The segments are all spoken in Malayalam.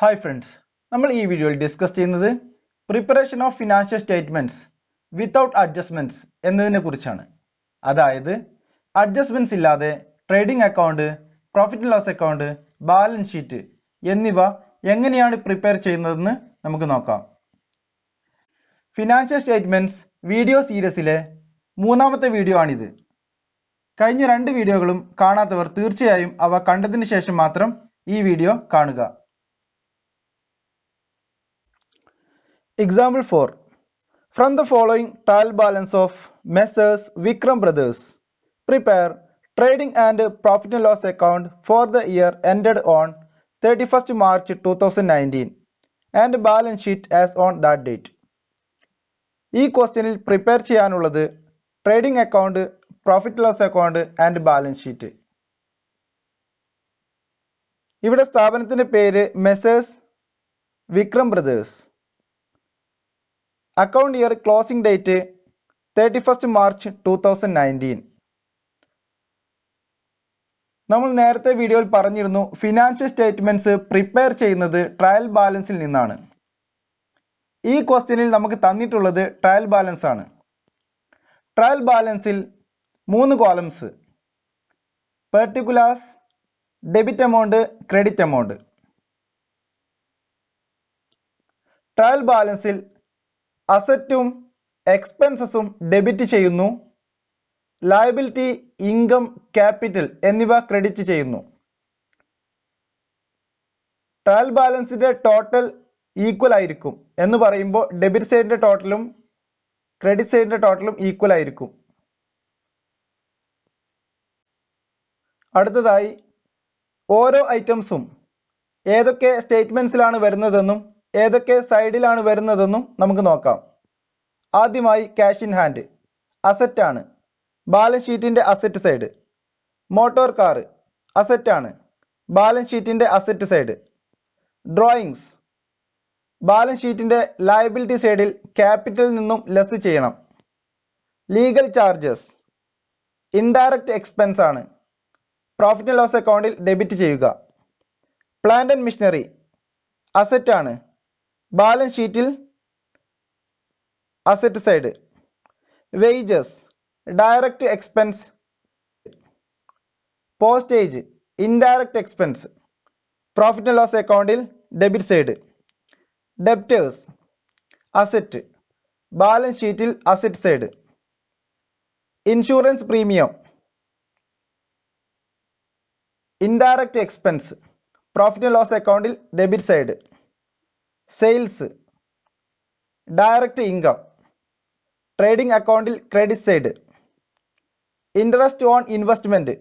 Hi friends, നമ്മൾ ഈ വീഡിയോയിൽ ഡിസ്കസ് ചെയ്യുന്നത് preparation of financial statements without adjustments എന്നതിനെ കുറിച്ചാണ്. അതായത് അഡ്ജസ്റ്റ്മെന്റ്സ് ഇല്ലാതെ trading account, profit and loss account, balance sheet എന്നിവ എങ്ങനെയാണ് പ്രിപ്പയർ ചെയ്യുന്നതെന്ന് നമുക്ക് നോക്കാം. ഫിനാൻഷ്യൽ സ്റ്റേറ്റ്മെന്റ്സ് വീഡിയോ സീരീസിലെ മൂന്നാമത്തെ വീഡിയോ ആണിത്. കഴിഞ്ഞ 2 വീഡിയോകളും കാണാത്തവർ തീർച്ചയായും അവ കണ്ടതിന് ശേഷം മാത്രം ഈ വീഡിയോ കാണുക. Example 4. From the following trial balance of Messrs. Vikram Brothers, prepare trading and profit and loss account for the year ended on 31st March 2019 and balance sheet as on that date. ഈ ക്വസ്റ്റ്യനിൽ പ്രിപ്പയർ ചെയ്യാനുള്ളത് trading account, profit loss account and balance sheet. ഇവിടെ സ്ഥാപനത്തിന്റെ പേര് messrs Vikram brothers. Account year closing date 31st March 2019. നമ്മൾ നേരത്തെ വീഡിയോയിൽ പറഞ്ഞിരുന്നു ഫിനാൻഷ്യൽ സ്റ്റേറ്റ്മെന്റ്സ് പ്രിപ്പയർ ചെയ്യുന്നത് ട്രയൽ ബാലൻസിൽ നിന്നാണ്. ഈ ക്വസ്റ്റ്യനിൽ നമുക്ക് തന്നിട്ടുള്ളത് ട്രയൽ ബാലൻസ് ആണ്. ട്രയൽ ബാലൻസിൽ 3 columns: particulars, debit amount, credit amount. Trial ബാലൻസിൽ അസറ്റും എക്സ്പെൻസസും ഡെബിറ്റ് ചെയ്യുന്നു, ലയബിലിറ്റി, ഇൻകം, ക്യാപിറ്റൽ എന്നിവ ക്രെഡിറ്റ് ചെയ്യുന്നു. ട്രയൽ ബാലൻസിന്റെ ടോട്ടൽ ഈക്വൽ ആയിരിക്കും എന്ന് പറയുമ്പോൾ ഡെബിറ്റ് സൈഡിന്റെ ടോട്ടലും ക്രെഡിറ്റ് സൈഡിന്റെ ടോട്ടലും ഈക്വൽ ആയിരിക്കും. അടുത്തതായി ഓരോ ഐറ്റംസും ഏതൊക്കെ സ്റ്റേറ്റ്മെന്റ്സിലാണ് വരുന്നതെന്നും ഏതൊക്കെ സൈഡിലാണ് വരുന്നതെന്നും നമുക്ക് നോക്കാം. ആദ്യമായി ക്യാഷ് ഇൻ ഹാൻഡ് അസറ്റ് ആണ്, ബാലൻസ് ഷീറ്റിന്റെ asset side. Motor car asset ആണ്, ബാലൻസ് ഷീറ്റിന്റെ അസറ്റ് സൈഡ്. ഡ്രോയിങ്സ് ബാലൻസ് ഷീറ്റിന്റെ ലയബിലിറ്റി സൈഡിൽ ക്യാപിറ്റലിൽ നിന്നും ലെസ് ചെയ്യണം. ലീഗൽ ചാർജസ് ഇൻഡയറക്റ്റ് എക്സ്പെൻസ് ആണ്, പ്രോഫിറ്റ് ആൻഡ് ലോസ് അക്കൗണ്ടിൽ ഡെബിറ്റ് ചെയ്യുക. പ്ലാന്റ് ആൻഡ് മെഷീനറി അസറ്റ് ആണ്, ബാലൻസ് ഷീറ്റിൽ asset side. Wages direct expense. Postage indirect expense, profit and loss അക്കൗണ്ടിൽ debit side. Debtors asset, balance ഷീറ്റിൽ asset side. Insurance premium indirect expense, profit and loss അക്കൗണ്ടിൽ debit side. Sales direct income, trading അക്കൗണ്ടിൽ credit side. Interest on investment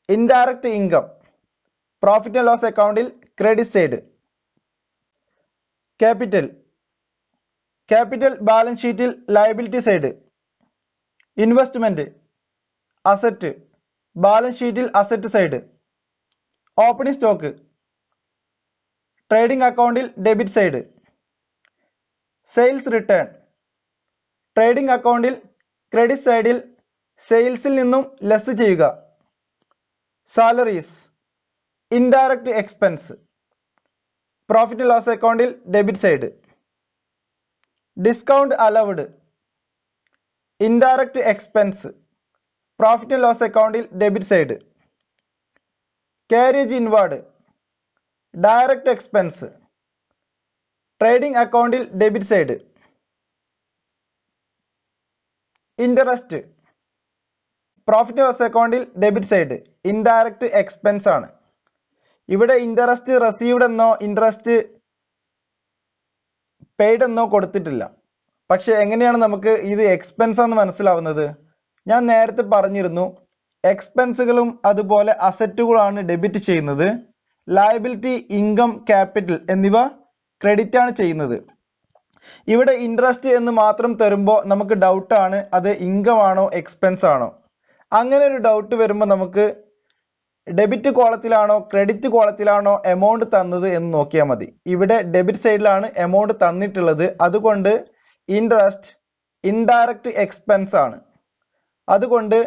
indirect income, profit and loss അക്കൗണ്ടിൽ ക്രെഡിറ്റ് സൈഡ്. ക്യാപിറ്റൽ ബാലൻസ് ഷീറ്റിൽ liability side. Investment asset, balance ഷീറ്റിൽ asset side. Opening stock trading അക്കൗണ്ടിൽ debit side. Sales return trading അക്കൗണ്ടിൽ ക്രെഡിറ്റ് സൈഡിൽ സെയിൽസിൽ നിന്നും ലെസ് ചെയ്യുക. Salaries indirect expense, profit and loss അക്കൗണ്ടിൽ debit side. Discount allowed indirect expense, profit and loss അക്കൗണ്ടിൽ debit side. Carriage inward direct expense, trading അക്കൗണ്ടിൽ debit side. Interest profit loss അക്കൗണ്ടിൽ ഡെബിറ്റ് സൈഡ്, ഇൻഡയറക്റ്റ് എക്സ്പെൻസ് ആണ്. ഇവിടെ ഇൻട്രസ്റ്റ് റെസീവ്ഡ് എന്നോ ഇൻട്രസ്റ്റ് പെയ്ഡ് എന്നോ കൊടുത്തിട്ടില്ല. പക്ഷെ എങ്ങനെയാണ് നമുക്ക് ഇത് എക്സ്പെൻസ് ആണെന്ന് മനസ്സിലാവുന്നത്? ഞാൻ നേരത്തെ പറഞ്ഞിരുന്നു എക്സ്പെൻസുകളും അതുപോലെ അസറ്റുകളാണ് ഡെബിറ്റ് ചെയ്യുന്നത്, ലയബിലിറ്റി, ഇൻകം, ക്യാപിറ്റൽ എന്നിവ ക്രെഡിറ്റ് ആണ് ചെയ്യുന്നത്. ഇവിടെ ഇൻട്രസ്റ്റ് എന്ന് മാത്രം തരുമ്പോൾ നമുക്ക് ഡൗട്ടാണ് അത് ഇൻകം ആണോ എക്സ്പെൻസ് ആണോ. അങ്ങനെ ഒരു ഡൗട്ട് വരുമ്പോൾ നമുക്ക് ഡെബിറ്റ് കോളത്തിലാണോ ക്രെഡിറ്റ് കോളത്തിലാണോ എമൗണ്ട് തന്നത് എന്ന് നോക്കിയാൽ മതി. ഇവിടെ ഡെബിറ്റ് സൈഡിലാണ് എമൗണ്ട് തന്നിട്ടുള്ളത്, അതുകൊണ്ട് ഇൻട്രസ്റ്റ് ഇൻഡയറക്റ്റ് എക്സ്പെൻസ് ആണ്. അതുകൊണ്ട്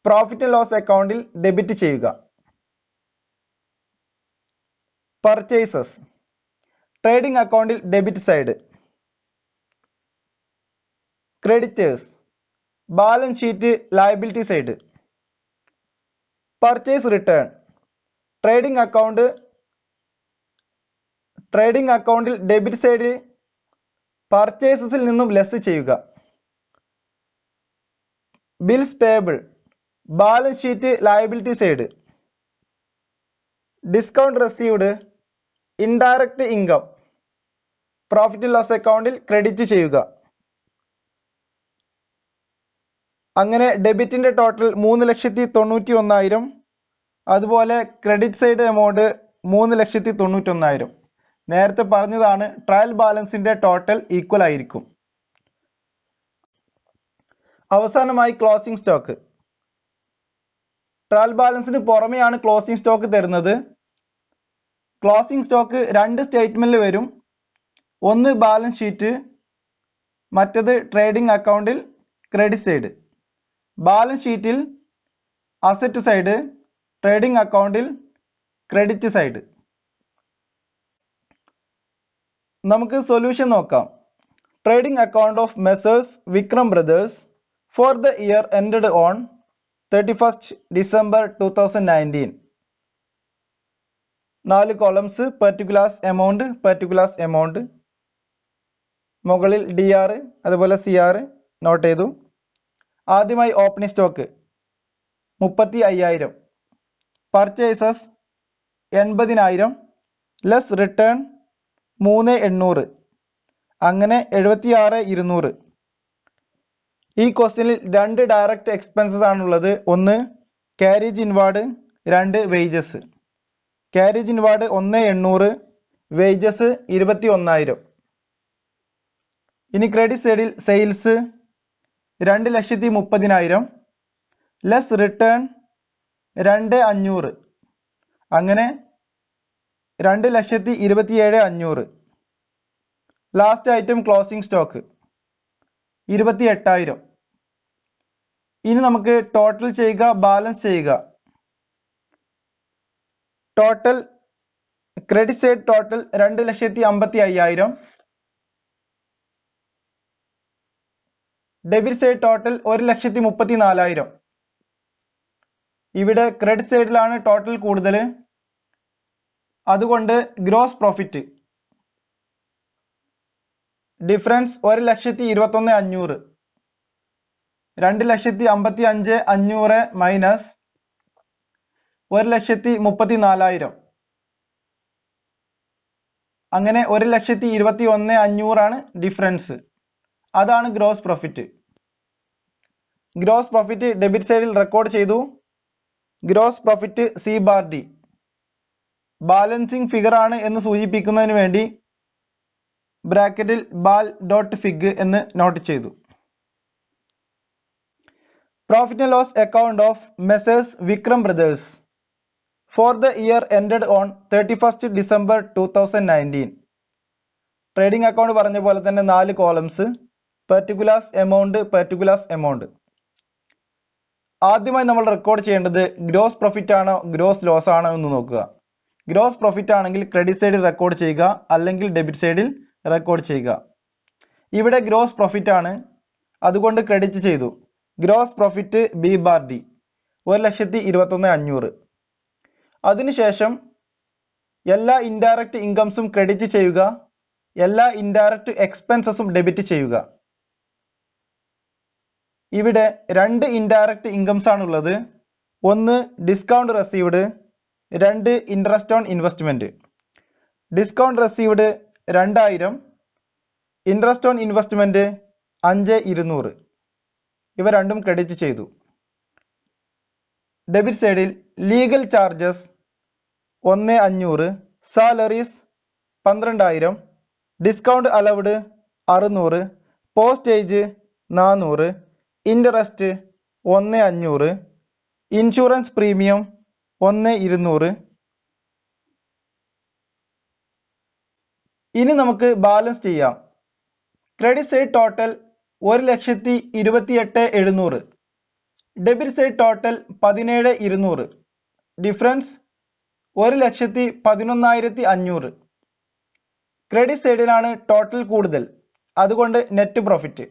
പ്രോഫിറ്റ് ആൻഡ് ലോസ് അക്കൗണ്ടിൽ ഡെബിറ്റ് ചെയ്യുക. പർച്ചേസസ് ട്രേഡിംഗ് അക്കൗണ്ടിൽ debit side. Creditors balance sheet liability side. Purchase return trading അക്കൗണ്ടിൽ ഡെബിറ്റ് സൈഡിൽ പർച്ചേസസിൽ നിന്നും ലെസ് ചെയ്യുക. Bills payable balance sheet liability side. Discount received indirect income profit and loss അക്കൗണ്ടിൽ ക്രെഡിറ്റ് ചെയ്യുക. അങ്ങനെ ഡെബിറ്റിന്റെ ടോട്ടൽ 3,91,000. അതുപോലെ ക്രെഡിറ്റ് സൈഡ് എമൗണ്ട് 3,91,000. നേരത്തെ പറഞ്ഞതാണ് ട്രയൽ ബാലൻസിന്റെ ടോട്ടൽ ഈക്വൽ ആയിരിക്കും. അവസാനമായി ക്ലോസിംഗ് സ്റ്റോക്ക്. ട്രയൽ ബാലൻസിന് പുറമെയാണ് ക്ലോസിംഗ് സ്റ്റോക്ക് തരുന്നത്. ക്ലോസിംഗ് സ്റ്റോക്ക് രണ്ട് സ്റ്റേറ്റ്മെന്റിൽ വരും. ഒന്ന് ബാലൻസ് ഷീറ്റ്, മറ്റത് ട്രേഡിംഗ് അക്കൗണ്ടിൽ ക്രെഡിറ്റ് സൈഡ്. ബാലൻസ് ഷീറ്റിൽ അസറ്റ് സൈഡ്, ട്രേഡിംഗ് അക്കൗണ്ടിൽ ക്രെഡിറ്റ് സൈഡ്. നമുക്ക് സൊല്യൂഷൻ നോക്കാം. Trading account of messrs Vikram brothers for the year ended on 31st December 2019. 4 columns, particulars amount. മുകളിൽ DR അതുപോലെ CR നോട്ട് ചെയ്തു. ആദ്യമായി opening stock 35,000, purchases 80,000 less return 3,800, അങ്ങനെ 76,200. ഈ ക്വസ്റ്റ്യനിൽ 2 ഡയറക്റ്റ് എക്സ്പെൻസസ് ആണുള്ളത്. ഒന്ന് carriage inward, 2 wages. Carriage inward 1,800, wages 21,000. ഇനി ക്രെഡിറ്റ് സൈഡിൽ സെയിൽസ് 2,30,000 ലെസ് റിട്ടേൺ 2,500, അങ്ങനെ 2,27,500. Last item closing stock 28,000. ഇനി നമുക്ക് ടോട്ടൽ ചെയ്യുക, ബാലൻസ് ചെയ്യുക. Total credit side total 2,55,000, debit side total 1,34,000. ഇവിടെ ക്രെഡിറ്റ് സൈഡിലാണ് ടോട്ടൽ കൂടുതൽ, അതുകൊണ്ട് ഗ്രോസ് പ്രോഫിറ്റ് ഡിഫറൻസ് 1,21,500. 2,55,500 മൈനസ് 1,34,000, അങ്ങനെ 1,21,500 ഡിഫറൻസ്. അതാണ് gross profit. Gross profit debit സൈഡിൽ റെക്കോർഡ് ചെയ്തു. Gross profit C/D balancing figure ആണ് എന്ന് സൂചിപ്പിക്കുന്നതിന് വേണ്ടി ബ്രാക്കറ്റിൽ bal.fig എന്ന് നോട്ട് ചെയ്തു. Profit and loss account of messrs Vikram brothers for the year ended on 31st December 2019. Trading account പറഞ്ഞ പോലെ തന്നെ 4 കോളംസ്, പെർട്ടിക്കുലാസ് എമൗണ്ട്. ആദ്യമായി നമ്മൾ റെക്കോർഡ് ചെയ്യേണ്ടത് ഗ്രോസ് പ്രോഫിറ്റ് ആണോ ഗ്രോസ് ലോസ് ആണോ എന്ന് നോക്കുക. ഗ്രോസ് പ്രോഫിറ്റ് ആണെങ്കിൽ ക്രെഡിറ്റ് സൈഡിൽ റെക്കോർഡ് ചെയ്യുക, അല്ലെങ്കിൽ ഡെബിറ്റ് സൈഡിൽ റെക്കോർഡ് ചെയ്യുക. ഇവിടെ ഗ്രോസ് പ്രോഫിറ്റ് ആണ്, അതുകൊണ്ട് ക്രെഡിറ്റ് ചെയ്തു. Gross profit B/D 1,21,500. അതിനുശേഷം എല്ലാ ഇൻഡയറക്റ്റ് ഇൻകംസും ക്രെഡിറ്റ് ചെയ്യുക, എല്ലാ ഇൻഡയറക്റ്റ് എക്സ്പെൻസസും ഡെബിറ്റ് ചെയ്യുക. ഇവിടെ 2 ഇൻഡയറക്റ്റ് ഇൻകംസ് ആണുള്ളത്. ഒന്ന് discount received, 2 interest on investment. Discount received 2,000, interest on investment 5,200. ഇവ രണ്ടും ക്രെഡിറ്റ് ചെയ്തു. ഡെബിറ്റ് സൈഡിൽ legal charges 1,500, salaries 12,000, discount allowed 600, postage 400, interest 1,500, insurance premium 1,200. ഇനി നമുക്ക് ബാലൻസ് ചെയ്യാം. Credit side total 1,28,700, debit side total 17,200. Difference 1,11,500. Credit സൈഡിലാണ് ടോട്ടൽ കൂടുതൽ, അതുകൊണ്ട് net profit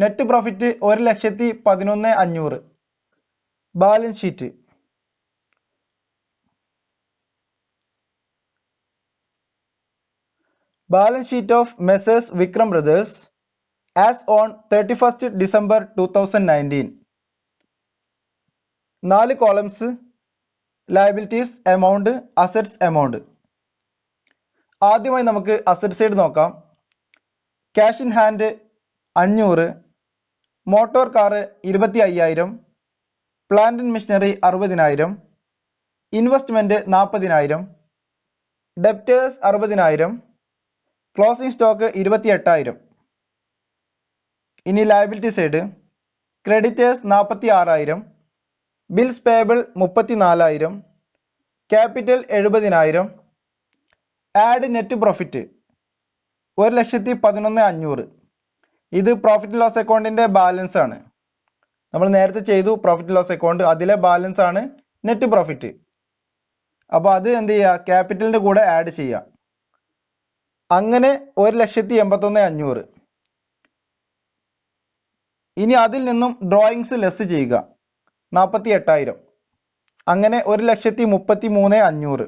1,11,500. Balance sheet. Balance sheet of Messrs Vikram Brothers as on 31st December 2019. 4 columns: liabilities amount, assets amount. ആദ്യമായി നമുക്ക് അസറ്റ് സൈഡ് നോക്കാം. Cash in hand 500, motor car 25,000, plant and machinery 60,000, investment 40,000, debtors 60,000, closing stock 28,000. ഇനി liability side. Creditors 46,000, bills payable 34,000, capital 70,000. Add net profit 1,11,500. ഇത് പ്രോഫിറ്റ് ലോസ് അക്കൗണ്ടിന്റെ ബാലൻസ് ആണ്. നമ്മൾ നേരത്തെ ചെയ്തു പ്രോഫിറ്റ് ലോസ് അക്കൗണ്ട്, അതിലെ ബാലൻസ് ആണ് നെറ്റ് പ്രോഫിറ്റ്. അപ്പോൾ അത് എന്ത് ചെയ്യുക, ക്യാപിറ്റലിന്റെ കൂടെ ആഡ് ചെയ്യുക. അങ്ങനെ 1,81,500. ഇനി അതിൽ നിന്നും ഡ്രോയിങ്സ് ലെസ് ചെയ്യുക, 48,000. അങ്ങനെ 1,33,500.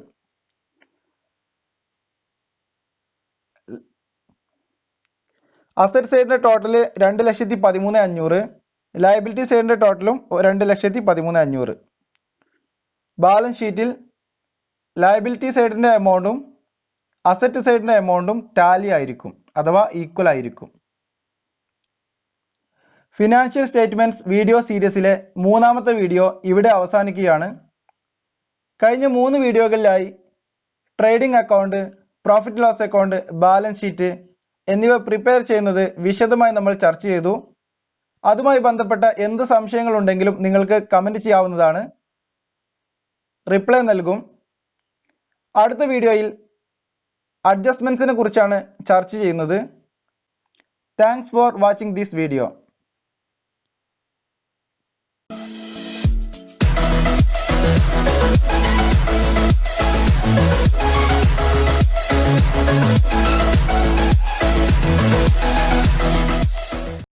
അസറ്റ് സൈഡിന്റെ ടോട്ടൽ 2,13,500. ലയബിലിറ്റി സൈഡിന്റെ ടോട്ടലും 2,13,500. ബാലൻസ് ഷീറ്റിൽ ലയബിലിറ്റി സൈഡിന്റെ എമൗണ്ടും അസറ്റ് സൈഡിന്റെ എമൗണ്ടും ടാലി ആയിരിക്കും, അഥവാ ഈക്വൽ ആയിരിക്കും. ഫിനാൻഷ്യൽ സ്റ്റേറ്റ്മെന്റ്സ് വീഡിയോ സീരീസിലെ 3ാമത്തെ വീഡിയോ ഇവിടെ അവസാനിക്കുകയാണ്. കഴിഞ്ഞ 3 വീഡിയോകളിലായി trading account, profit loss account, balance sheet എന്നിവ പ്രിപ്പയർ ചെയ്യുന്നത് വിശദമായി നമ്മൾ ചർച്ച ചെയ്തു. അതുമായി ബന്ധപ്പെട്ട എന്ത് സംശയങ്ങളുണ്ടെങ്കിലും നിങ്ങൾക്ക് കമന്റ് ചെയ്യാവുന്നതാണ്, റിപ്ലൈ നൽകും. അടുത്ത വീഡിയോയിൽ അഡ്ജസ്റ്റ്മെന്റ്സിനെ കുറിച്ചാണ് ചർച്ച ചെയ്യുന്നത്. Thanks for watching this video.